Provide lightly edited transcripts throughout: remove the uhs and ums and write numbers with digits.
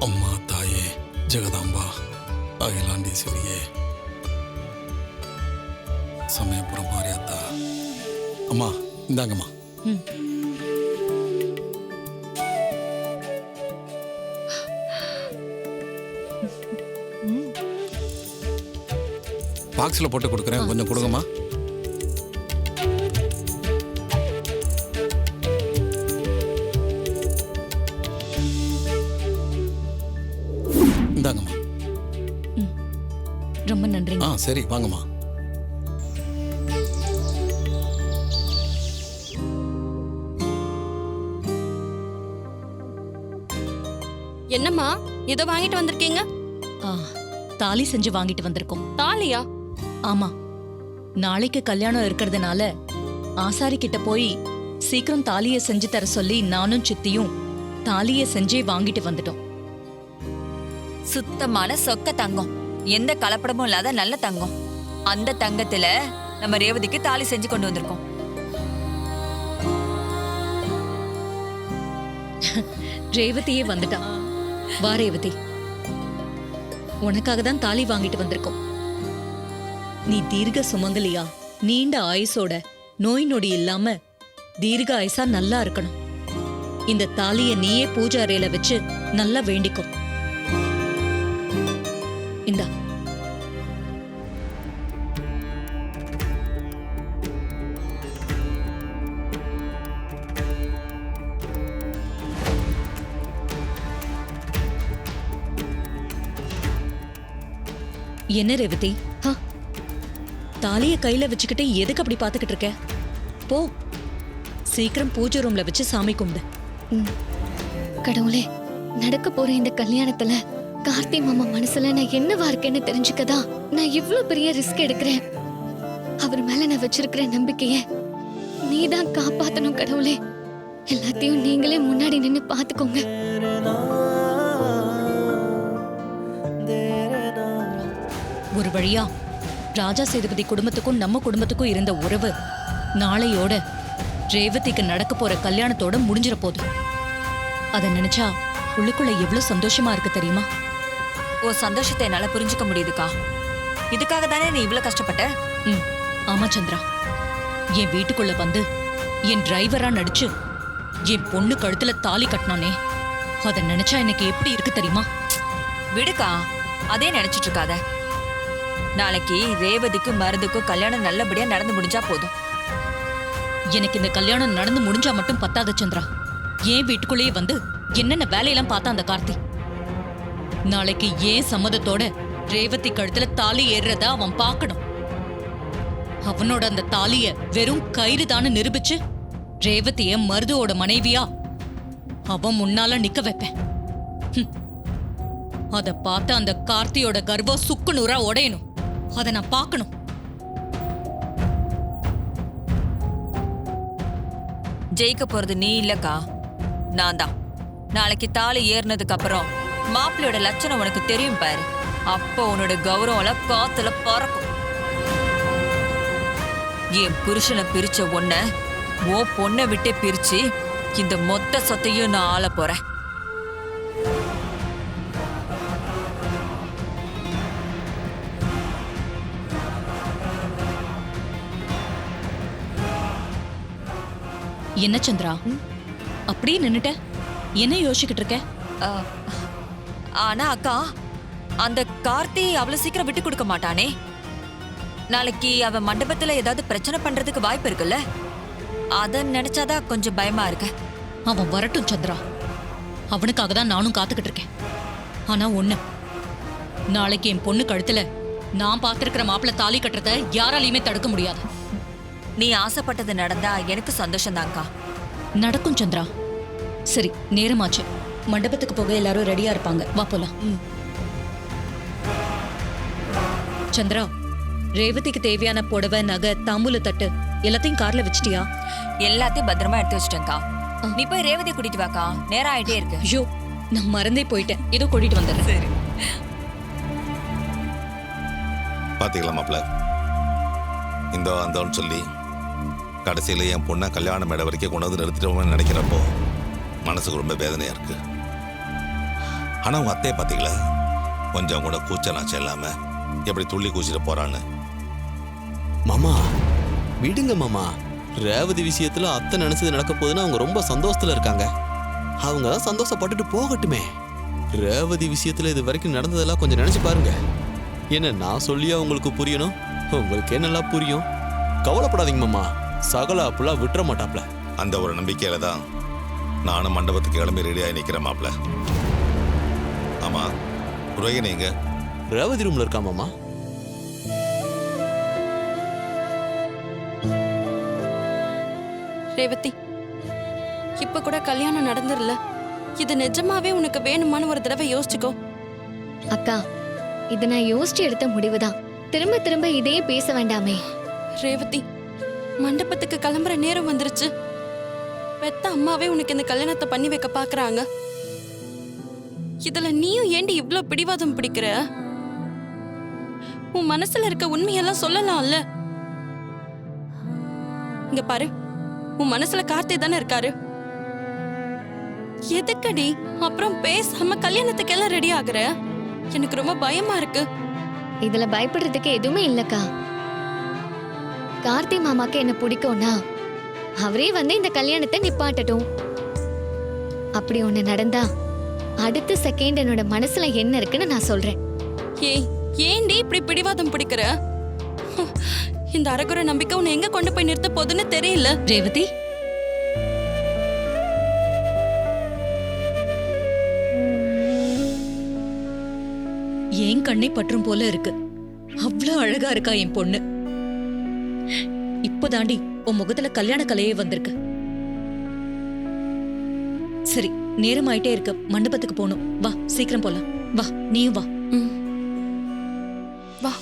அம்மா தாயே ஜெகதாம்பா அகிலாண்டீஸ்வரியே சமயபுரம் மாரியாத்தா. அம்மா இந்தாங்கம்மா. பாக்ஸில் போட்டு கொடுக்குறேன், கொஞ்சம் கொடுங்கம்மா. இந்தாங்கம்மா. ரொம்ப நன்றி. சரி வாங்கம்மா. என்னம்மா இத வாங்கிட்டு வந்திருக்கீங்க? தாலி செஞ்சு வாங்கிட்டு வந்திருக்கோம். தாலியா? ஆமா, நாளைக்கு கல்யாணம் இருக்கிறதுனால ஆசாரி கிட்ட போய் சீக்கிரம் தாலியை செஞ்சு தர சொல்லி நானும் சித்தியும் தாலியை செஞ்சே வாங்கிட்டு வந்துட்டோம். சுத்தமான சொக்க தங்கம், எந்த கலப்படமும் இல்லாத நல்ல தங்கம். அந்த தங்கத்துல நம்ம ரேவதிக்கு தாலி செஞ்சு கொண்டு வந்திருக்கோம். ரேவதியே வந்துட்டா. வா ரேவதி, உனக்காக தான் தாலி வாங்கிட்டு வந்திருக்கோம். நீ தீர்க்க சுமங்கலியா, நீண்ட ஆயுசோட நோய் நொடி இல்லாம தீர்க்க ஆயுசா நல்லா இருக்கணும். இந்த தாலிய நீயே பூஜை அறையில வச்சு நல்லா வேண்டிக்கும். இந்தா. என்ன ரேவதி, தாலிய கையில வச்சுக்கிட்டு எதுக்கு அப்படி பாத்துக்கிட்டு இருக்க? போ, சீக்கிரம் பூஜை ரூம்ல வச்சு சாமி கும்பிடு. கடவுளே, நடக்க போற இந்த கல்யாணத்துல கார்த்தி மாமா மனசுல நான் என்னவா இருக்கேன்னு தெரிஞ்சுக்கதா நான் இவ்ளோ பெரிய ரிஸ்க் எடுக்கிறேன். அவர் மேல நான் வச்சிருக்கிற நம்பிக்கைய நீதான் காப்பாத்தணும் கடவுளே. எல்லாத்தையும் நீங்களே முன்னாடி நின்னு பாத்துக்கோங்க. ஒரு வழியா ராஜா சேதுபதி குடும்பத்துக்கும் நம்ம குடும்பத்துக்கும் இருந்த உறவு நாளையோட ரேவதிக்கு நடக்க போற கல்யாணத்தோட முடிஞ்சிட போகுது. அத நினைச்சா உள்ளுக்குள்ள எவ்வளவு சந்தோஷமா இருக்கு தெரியுமா? ஓ சந்தோஷத்தை என்னால புரிஞ்சுக்க முடியுதுக்கா. இதுக்காக தானே நீ இவ்வளவு கஷ்டப்பட்ட? ஆமா சந்திரா, என் வீட்டுக்குள்ள வந்து என் டிரைவரா நடிச்சு என் பொண்ணு கழுத்துல தாலி கட்டினானே, அத நினைச்சா எனக்கு எப்படி இருக்கு தெரியுமா? விடுக்கா, அதே நினைச்சிட்டு இருக்காத. நாளைக்கு ரேவதிக்கு மருந்துக்கும் கல்யாணம் நல்லபடியா நடந்து முடிஞ்சா போதும். எனக்கு இந்த கல்யாணம் நடந்து முடிஞ்சா மட்டும் பத்தாத சந்திரா. ஏன் வீட்டுக்குள்ளேயே வந்து என்னென்ன வேலையெல்லாம் பார்த்தா அந்த கார்த்தி. நாளைக்கு ஏன் சம்மதத்தோட ரேவதி கழுத்துல தாலி ஏறுறத அவன் பார்க்கணும். அவனோட அந்த தாலிய வெறும் கயிறு தானு நிரூபிச்சு ரேவதிய மருதுவோட மனைவியா அவன் முன்னால நிக்க வைப்பேன். அத பார்த்து அந்த கார்த்தியோட கர்வம் சுக்கு நூறா உடையணும். அத நான் பார்க்கணும். ஜெயிக்க போறது நீ இல்லக்கா, நான் தான். நாளைக்கு தாலி ஏறினதுக்கு அப்புறம் மாப்பிள்ளையோட லட்சணம் உனக்கு தெரியும் பாரு. அப்போ உன்னோட கௌரவம் காத்துல பறக்கும். என் புருஷனை பிரிச்ச ஒன்ன ஓ பொண்ணை விட்டே பிரிச்சு இந்த மொத்த சொத்தையும் நான் ஆள போறேன். என்ன சந்திரா, அப்படியே நின்னுட்ட? என்ன யோசிச்சுக்கிட்டு இருக்க? ஆனா அக்கா, அந்த கார்த்தி அவ்வளவு சீக்கிரம் விட்டு கொடுக்க மாட்டானே. நாளைக்கு அவன் மண்டபத்துல ஏதாவது பிரச்சனை பண்றதுக்கு வாய்ப்பு இருக்குல்ல. அத நினைச்சாதான் கொஞ்சம் பயமா இருக்கு. அவன் வரட்டும் சந்திரா, அவனுக்காக தான் நானும் காத்துக்கிட்டு இருக்கேன். ஆனா ஒண்ணு, நாளைக்கு என் பொண்ணு கழுத்துல நான் பார்த்திருக்கிற மாப்பிள்ள தாலி கட்டுறத யாராலையுமே தடுக்க முடியாது. நீ ஆசைப்பட்டது நடந்தா எனக்கு சந்தோஷம்தான்க்கா. நடக்கும் சந்திரா. சரி, நேரமாச்சு. மண்டபத்துக்கு போக எல்லாரும் ரெடியா இருப்பாங்க. வா போலாம். சந்திரா, ரேவதிக்கு தேவையான புடவை, நகை, தாம்பூல தட்டு எல்லாத்தையும் கார்ல வச்சிட்டியா? எல்லாத்தையும் பத்திரமா எடுத்து வச்சிட்டேன்க்கா. நீ போய் ரேவதி கூட்டிட்டு வாக்கா, நேரம் ஆயிட்டே இருக்கு. ஐயோ, நான் மறந்தே போயிட்டேன். ஏதோ கூட்டிட்டு வந்துடுறேன். சரி. பாத்தீங்களா மாப்பிள்ள, இந்த அந்தோன்னு சொல்லி கடைசியில என் பொண்ணை கல்யாண மேடை வரைக்கும் கொண்டு வந்து நிறுத்திட்டோம்னு நினைக்கிறப்போ மனசுக்கு ரொம்ப வேதனையா இருக்கு. ஆனால் உங்கள் அத்தையை பார்த்தீங்களா, கொஞ்சம் கூட கூச்சலாச்சம் இல்லாம எப்படி துள்ளி கூச்சிட்டு போறான்னு. மாமா விடுங்க மாமா. ரேவதி விஷயத்துல அத்தை நினைச்சது நடக்க போகுதுன்னு அவங்க ரொம்ப சந்தோஷத்துல இருக்காங்க. அவங்க தான் சந்தோஷப்பட்டுட்டு போகட்டுமே. ரேவதி விஷயத்துல இது வரைக்கும் நடந்ததெல்லாம் கொஞ்சம் நினைச்சு பாருங்க. என்ன நான் சொல்லியா உங்களுக்கு புரியணும்? உங்களுக்கு என்னெல்லாம் புரியும். கவலைப்படாதீங்க மாமா. சகல அப்பெல்லா விட்டுற மாட்டாப்ல. அந்த ஒரு நம்பிக்கையில தான் நானும் மண்டபத்துக்கு கிளம்பி ரெடியாகி நிற்கிறேன் மாப்ள. ஆமா, ரோகிணி எங்க? ரேவதி ரூம்ல இருக்கா மாமா. ரேவதி, இப்ப கூட கல்யாணம் நடந்துடல. இது நிஜமாவே உனக்கு வேணுமான்னு ஒரு தடவை யோசிச்சுக்கோ. அக்கா, இது நான் யோசிச்சு எடுத்த முடிவுதான். திரும்ப திரும்ப இதே பேச வேண்டாமே. ரேவதி, மண்டபத்துக்கு கிளம்புற நேரம் வந்துருச்சு. பெத்த அம்மாவே உனக்கு இந்த கல்யாணத்தை பண்ணி வைக்க பாக்குறாங்க. இதுல நீயும் ஏண்டி இவ்ளோ பிடிவாதம் பிடிக்கிற? உன் மனசுல இருக்க உண்மையெல்லாம் சொல்லலாம்ல. இங்க பாரு, உன் மனசுல கார்த்தி தானே இருக்காரு. எதுக்கடி அப்புறம் பேசாம கல்யாணத்துக்கு எல்லாம் ரெடி ஆகுற? எனக்கு ரொம்ப பயமா இருக்கு. இதுல பயப்படுறதுக்கு எதுவுமே இல்லக்கா. கார்த்தி மாமாக்கு என்ன பிடிக்கும்னா அவரே வந்து இந்த கல்யாணத்தை நிப்பாட்டட்டும். அப்படி ஒண்ணு நடந்தா அடுத்த செகண்ட் என்னோட மனசுல என்ன இருக்குன்னு நான் சொல்றேன். ஏய், ஏண்டி இப்படி பிடிவாதம் பிடிக்கிற? இந்த அரகுற நம்பிக்கை உன்னை எங்க கொண்டு போய் நிறுத்த போகுதுன்னு தெரியல. ரேவதி, ஏன் கண்ணை பற்றும் போல இருக்கு. அவ்வளவு அழகா இருக்கா என் பொண்ணு. இப்போதாண்டி உன் முகத்துல கல்யாண கலையே வந்திருக்கு. சரி, நேரம் ஆயிட்டே இருக்கு. மண்டபத்துக்கு போகணும். வா, சீக்கிரம் போலாம். வா, நீயும் வா. ம். வா.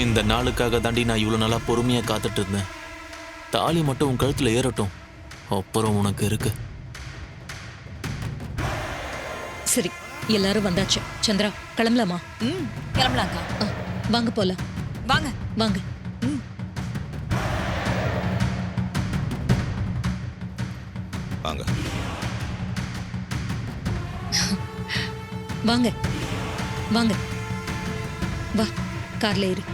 இந்த நாளுக்காக தாண்டி நான் இவ்வளோ நாளாக பொறுமையாக காத்துட்டு இருந்தேன். தாலி மட்டும் உன் கழுத்தில் ஏறட்டும், அப்புறம் உனக்கு இருக்கு. சரி, எல்லாரும் வந்தாச்சு. சந்திரா, கிளம்பலாமா? கிளம்பலாம்க்கா. வாங்க போலாம். வாங்க. வாங்க. வாங்க வாங்க வாங்க. வா, கார்ல ஏறு.